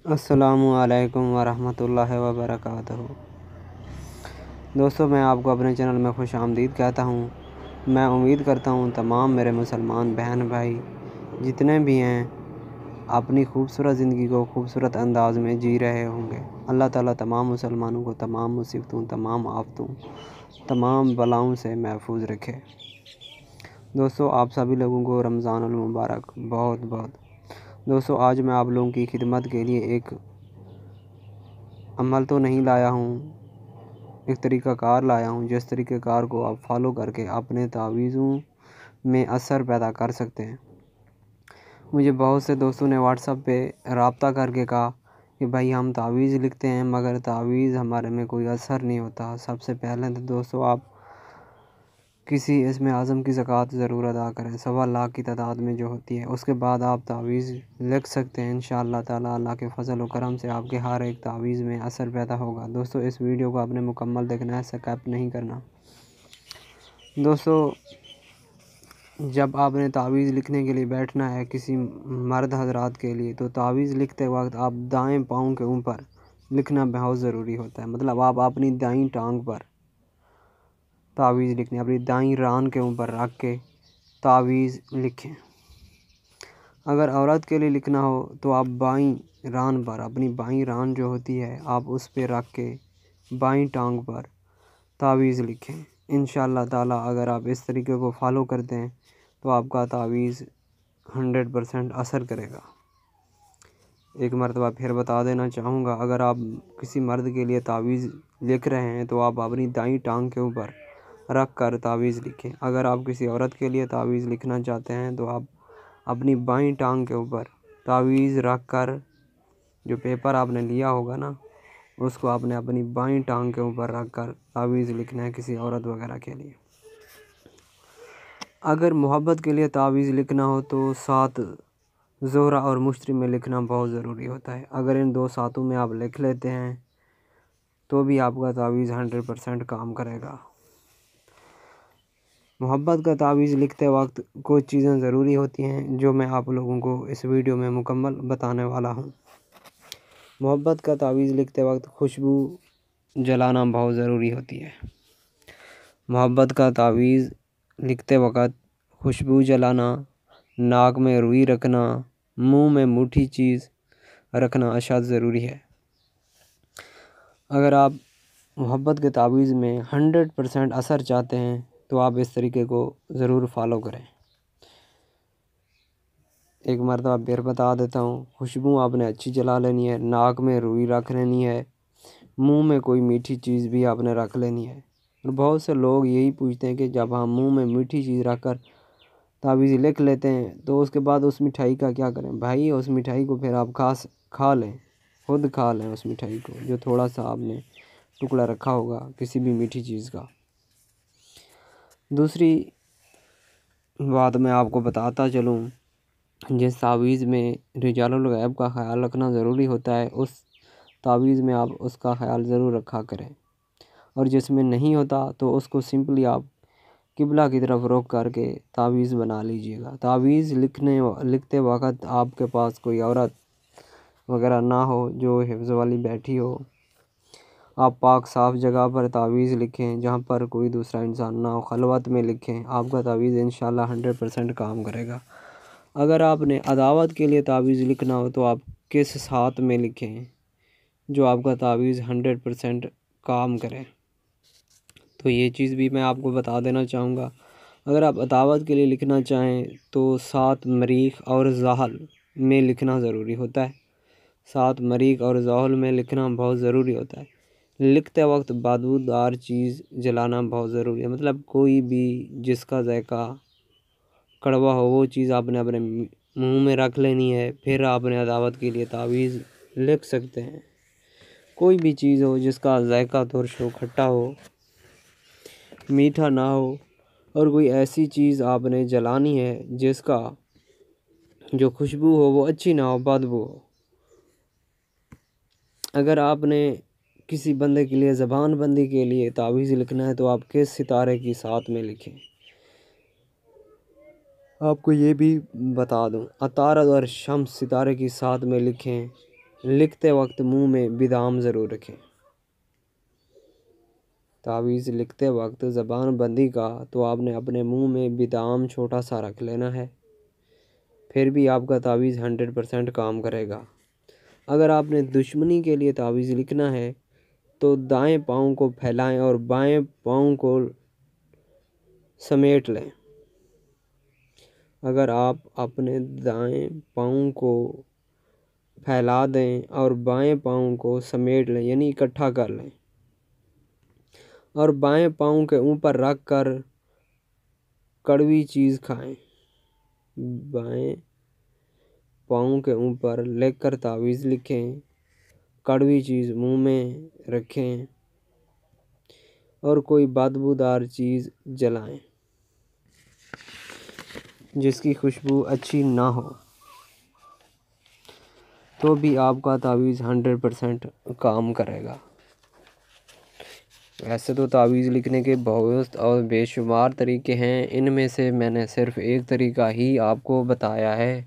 अस्सलामु अलैकुम वरहमतुल्लाहि वबरकातुहू। दोस्तों, मैं आपको अपने चैनल में खुश आमदीद कहता हूँ। मैं उम्मीद करता हूँ तमाम मेरे मुसलमान बहन भाई जितने भी हैं अपनी खूबसूरत ज़िंदगी को खूबसूरत अंदाज में जी रहे होंगे। अल्लाह ताला तमाम मुसलमानों को तमाम मुसीबतों, तमाम आफतों, तमाम बलाओं से महफूज रखे। दोस्तों, आप सभी लोगों को रमज़ानुल मुबारक बहुत बहुत। दोस्तों, आज मैं आप लोगों की खिदमत के लिए एक अमल तो नहीं लाया हूँ, एक तरीक़ाकार लाया हूँ जिस तरीक़ेकार को आप फॉलो करके अपने तावीज़ों में असर पैदा कर सकते हैं। मुझे बहुत से दोस्तों ने व्हाट्सएप पे रब्ता करके कहा कि भाई हम तावीज़ लिखते हैं मगर तावीज़ हमारे में कोई असर नहीं होता। सबसे पहले तो दोस्तों आप किसी इसमें आज़म की ज़कात ज़रूर अदा करें, 1.25 लाख की तादाद में जो होती है। उसके बाद आप तावीज़ लिख सकते हैं। इंशाअल्लाह ताला अल्लाह के फ़ज़ल व करम से आपके हर एक तावीज़ में असर पैदा होगा। दोस्तों, इस वीडियो को आपने मुकम्मल देखना है, स्किप नहीं करना। दोस्तों, जब आपने तावीज़ लिखने के लिए बैठना है किसी मर्द हज़रात के लिए, तो तावीज़ लिखते वक्त आप दाएँ पाँव के ऊपर लिखना बहुत ज़रूरी होता है। मतलब आप अपनी दाईं टांग पर तावीज़ लिखनी, अपनी दाईं रान के ऊपर रख के तावीज़ लिखें। अगर औरत के लिए लिखना हो तो आप बाईं रान पर, अपनी बाईं रान जो होती है आप उस पर रख के बाईं टांग पर तावीज़ लिखें। इंशाअल्लाह ताला अगर आप इस तरीके को फॉलो करते हैं तो आपका तावीज़ 100% असर करेगा। एक मरतबा फिर बता देना चाहूँगा, अगर आप किसी मर्द के लिए तावीज़ लिख रहे हैं तो आप अपनी दाईं टांग के ऊपर रख कर तावीज़ लिखें। अगर आप किसी औरत के लिए तावीज़ लिखना चाहते हैं तो आप अपनी बाईं टांग के ऊपर तावीज़ रख कर, जो पेपर आपने लिया होगा ना, उसको आपने अपनी बाईं टांग के ऊपर रख कर तावीज़ लिखना है किसी औरत वगैरह के लिए। अगर मोहब्बत के लिए तावीज़ लिखना हो तो साथ ज़ोहरा और मुश्तरी में लिखना बहुत ज़रूरी होता है। अगर इन 2 सातों में आप लिख लेते हैं तो भी आपका तावीज़ 100% काम करेगा। मोहब्बत का तावीज़ लिखते वक्त कुछ चीज़ें ज़रूरी होती हैं जो मैं आप लोगों को इस वीडियो में मुकम्मल बताने वाला हूँ। मोहब्बत का तावीज़ लिखते वक्त खुशबू जलाना बहुत ज़रूरी होती है। मोहब्बत का तावीज़ लिखते वक्त खुशबू जलाना, नाक में रुई रखना, मुंह में मीठी चीज़ रखना अशाद ज़रूरी है। अगर आप मोहब्बत के तावीज़ में 100% असर चाहते हैं तो आप इस तरीके को ज़रूर फॉलो करें। एक मरतबा फिर बता देता हूँ, खुशबू आपने अच्छी जला लेनी है, नाक में रुई रख लेनी है, मुंह में कोई मीठी चीज़ भी आपने रख लेनी है। और बहुत से लोग यही पूछते हैं कि जब हम मुंह में मीठी चीज़ रख कर तावीज़ लिख लेते हैं तो उसके बाद उस मिठाई का क्या करें। भाई, उस मिठाई को फिर आप खा लें, खुद खा लें उस मिठाई को, जो थोड़ा सा आपने टुकड़ा रखा होगा किसी भी मीठी चीज़ का। दूसरी बात मैं आपको बताता चलूँ, जिस तावीज़ में रिजालुल गैब का ख़याल रखना ज़रूरी होता है उस तावीज़ में आप उसका ख़याल ज़रूर रखा करें, और जिसमें नहीं होता तो उसको सिंपली आप किबला की तरफ रुख करके तावीज़ बना लीजिएगा। तावीज़ लिखते वक्त आपके पास कोई औरत वगैरह ना हो जो हिफ्ज़ वाली बैठी हो। आप पाक साफ़ जगह पर तावीज़ लिखें जहाँ पर कोई दूसरा इंसान ना हो, खलवत में लिखें। आपका तावीज़ इंशाअल्लाह 100% काम करेगा। अगर आपने अदावत के लिए तावीज़ लिखना हो तो आप किस साथ में लिखें जो आपका तावीज़ 100% काम करे। तो ये चीज़ भी मैं आपको बता देना चाहूँगा। अगर आप अदावत के लिए लिखना चाहें तो 7 मरीख और ज़ाहल में लिखना ज़रूरी होता है। 7 मरीख और ज़ाहल में लिखना बहुत ज़रूरी होता है। लिखते वक्त बदबूदार चीज़ जलाना बहुत ज़रूरी है। मतलब कोई भी जिसका ज़ायका कड़वा हो वो चीज़ आपने अपने मुंह में रख लेनी है, फिर आपने अदावत के लिए तावीज़ लिख सकते हैं। कोई भी चीज़ हो जिसका ज़ायका तुर्श हो, खट्टा हो, मीठा ना हो, और कोई ऐसी चीज़ आपने जलानी है जिसका जो खुशबू हो वो अच्छी ना हो, बदबू हो। अगर आपने किसी बंदे के लिए ज़बान बंदी के लिए तावीज़ लिखना है तो आप किस सितारे की साथ में लिखें। आपको ये भी बता दूं, अतारद और शम्स सितारे की साथ में लिखें لکھتے وقت منہ میں بادام ضرور رکھیں۔ تعویذ لکھتے وقت زبان بندی کا تو آپ نے اپنے منہ میں بادام چھوٹا سا رکھ لینا ہے، پھر بھی آپ کا تعویذ 100% کام کرے گا۔ اگر آپ نے دشمنی کے لیے تعویذ لکھنا ہے تو دائیں پاؤں کو پھیلائیں اور بائیں پاؤں کو سمیٹ لیں۔ اگر آپ اپنے دائیں پاؤں کو پھیلا دیں اور بائیں پاؤں کو سمیٹ لیں، یعنی اکٹھا کر لیں، اور بائیں پاؤں کے اوپر رکھ کر کڑوی چیز کھائیں۔ بائیں پاؤں کے اوپر لکھ کر تعویذ لکھیں، کڑوی چیز منہ میں رکھیں اور کوئی بدبودار چیز جلائیں جس کی خوشبو اچھی نہ ہو، تو بھی آپ کا تعویذ 100% کام کرے گا۔ ویسے تو تعویذ لکھنے کے بہت اور بے شمار طریقے ہیں، ان میں سے میں نے صرف ایک طریقہ ہی آپ کو بتایا ہے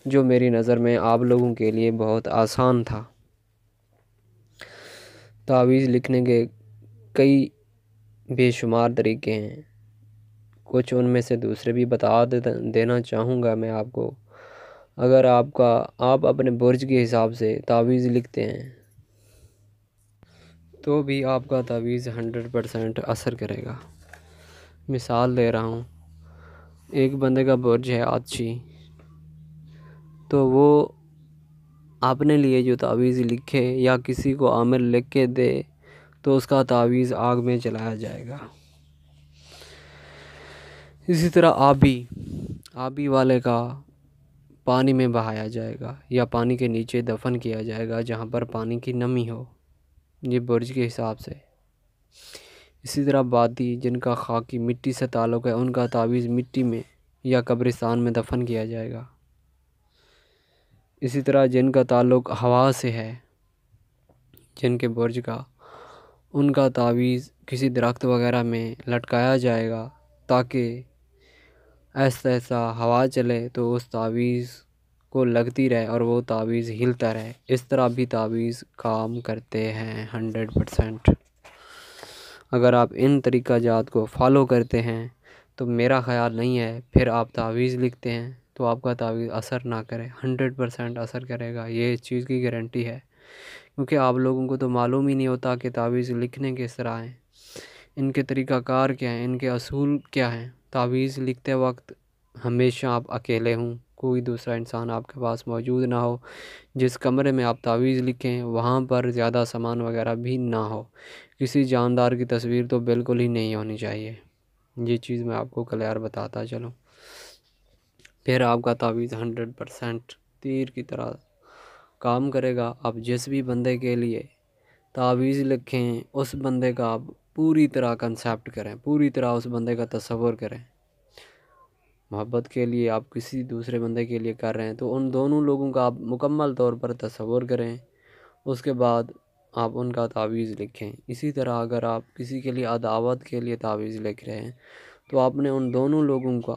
جو میری نظر میں آپ لوگوں کے لیے بہت آسان تھا۔ تعویذ لکھنے کے کئی بے شمار طریقے ہیں، کچھ ان میں سے دوسرے بھی بتا دینا چاہوں گا میں آپ کو۔ اگر آپ اپنے برج کے حساب سے تعویذ لکھتے ہیں تو بھی آپ کا تعویذ 100% اثر کرے گا۔ مثال دے رہا ہوں، ایک بندے کا برج ہے آچھی، تو وہ اپنے لیے جو تعویذ لکھے یا کسی کو عامر لکھ کے دے تو اس کا تعویذ آگ میں جلایا جائے گا۔ اسی طرح آبی والے کا پانی میں بہایا جائے گا یا پانی کے نیچے دفن کیا جائے گا جہاں پر پانی کی نمی ہو، یہ برج کے حساب سے۔ اسی طرح بادی جن کا خاکی مٹی سے تعلق ہے، ان کا تعویذ مٹی میں یا قبرستان میں دفن کیا جائے گا۔ اسی طرح جن کا تعلق ہوا سے ہے، جن کے برج کا، ان کا تعویذ کسی درخت وغیرہ میں لٹکایا جائے گا تاکہ ایسا ایسا ہوا چلے تو اس تعویذ کو لگتی رہے اور وہ تعویذ ہلتا رہے۔ اس طرح بھی تعویذ کام کرتے ہیں 100%۔ اگر آپ ان طریقہ جات کو فالو کرتے ہیں تو میرا خیال نہیں ہے پھر آپ تعویذ لکھتے ہیں تو آپ کا تعویذ اثر نہ کرے، 100% اثر کرے گا، یہ اس چیز کی گارنٹی ہے۔ کیونکہ آپ لوگوں کو تو معلوم ہی نہیں ہوتا کہ تعویذ لکھنے کس طرح ہیں، ان کے طریقہ کار کیا ہیں، ان کے اصول کیا ہیں۔ تعویذ لکھتے وقت ہمیشہ آپ اکیلے ہوں، کوئی دوسرا انسان آپ کے پاس موجود نہ ہو۔ جس کمرے میں آپ تعویذ لکھیں وہاں پر زیادہ سامان وغیرہ بھی نہ ہو، کسی جاندار کی تصویر تو بالکل ہی نہیں ہونی چاہیے۔ یہ چیز میں آپ کو کلیئر بتاتا چلوں، پھر آپ کا تعویذ 100% تیر کی طرح کام کرے گا۔ آپ جس بھی بندے کے لیے تعویذ لکھیں اس بندے کا آپ پوری طرح کنسیپٹ کریں، پوری طرح اس بندے کا تصور کریں۔ محبت کے لیے آپ کسی دوسرے بندے کے لیے کر رہے ہیں تو ان دونوں لوگوں کا آپ مکمل طور پر تصور کریں، اس کے بعد آپ ان کا تعویذ لکھیں۔ اسی طرح اگر آپ کسی کے لیے عداوت کے لیے تعویذ لکھ رہے ہیں تو آپ نے ان دونوں لوگوں کا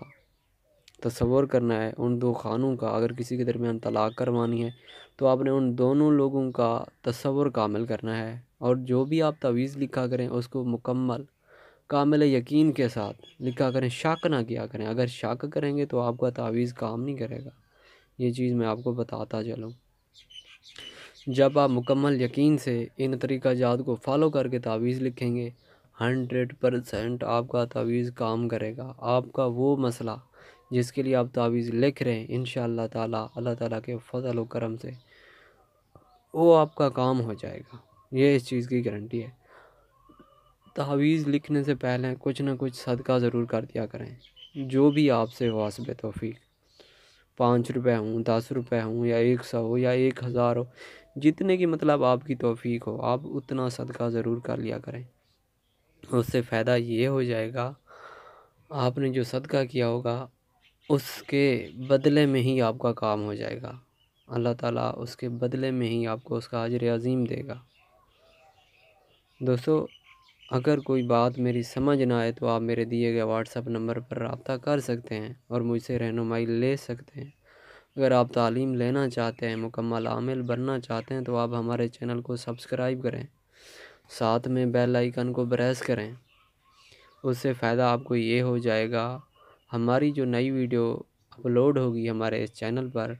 تصور کرنا ہے، ان دو خانوں کا۔ اگر کسی کے درمیان طلاق کروانی ہے تو آپ نے ان دونوں لوگوں کا تصور کامل کرنا ہے، اور جو بھی آپ تعویذ لکھا کریں اس کو مکمل کامل یقین کے ساتھ لکھا کریں، شک نہ کیا کریں۔ اگر شک کریں گے تو آپ کا تعویذ کام نہیں کرے گا، یہ چیز میں آپ کو بتاتا چلوں۔ جب آپ مکمل یقین سے ان طریقہ جات کو فالو کر کے تعویذ لکھیں گے 100% آپ کا تعویذ کام کرے گا۔ آپ کا وہ مسئلہ جس کے لیے آپ تعویذ لکھ رہے ہیں انشاءاللہ تعالی اللہ تعالیٰ کے فضل و کرم سے وہ آپ کا کام ہو جائے گا، یہ اس چیز کی گارنٹی ہے۔ تعویذ لکھنے سے پہلے کچھ نہ کچھ صدقہ ضرور کر دیا کریں، جو بھی آپ سے ہو حسب توفیق، 5 روپے ہوں، 10 روپے ہوں، یا 100 ہو یا 1000 ہو، جتنے کی مطلب آپ کی توفیق ہو آپ اتنا صدقہ ضرور کر لیا کریں۔ اس سے فائدہ یہ ہو جائے گا، آپ نے جو صدقہ کیا ہوگا اس کے بدلے میں ہی آپ کا کام ہو جائے گا، اللہ تعالیٰ اس کے بدلے میں ہی آپ کو اس کا اجر عظیم دے گا۔ دوستو، اگر کوئی بات میری سمجھ نہ آئے تو آپ میرے دیے گئے واٹس ایپ نمبر پر رابطہ کر سکتے ہیں اور مجھ سے رہنمائی لے سکتے ہیں۔ اگر آپ تعلیم لینا چاہتے ہیں، مکمل عامل بننا چاہتے ہیں، تو آپ ہمارے چینل کو سبسکرائب کریں، ساتھ میں بیل آئیکن کو پریس کریں۔ اس سے فائدہ آپ کو یہ ہو جائے گا، ہماری جو نئی ویڈیو اپلوڈ ہوگی ہمارے اس چینل پر،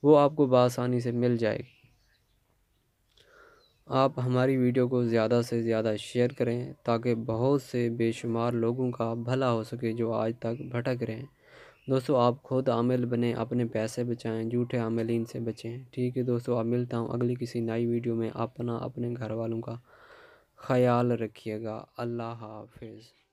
وہ آپ کو بآسانی سے مل جائے گی۔ آپ ہماری ویڈیو کو زیادہ سے زیادہ شیئر کریں تاکہ بہت سے بے شمار لوگوں کا بھلا ہو سکے جو آج تک بھٹک رہے ہیں۔ دوستو، آپ خود عامل بنیں، اپنے پیسے بچائیں، جھوٹے عاملین سے بچیں۔ ٹھیک ہے دوستو، اب ملتا ہوں اگلی کسی نئی ویڈیو میں۔ اپنے گھر والوں کا خیال رکھیے گا۔ اللہ حافظ۔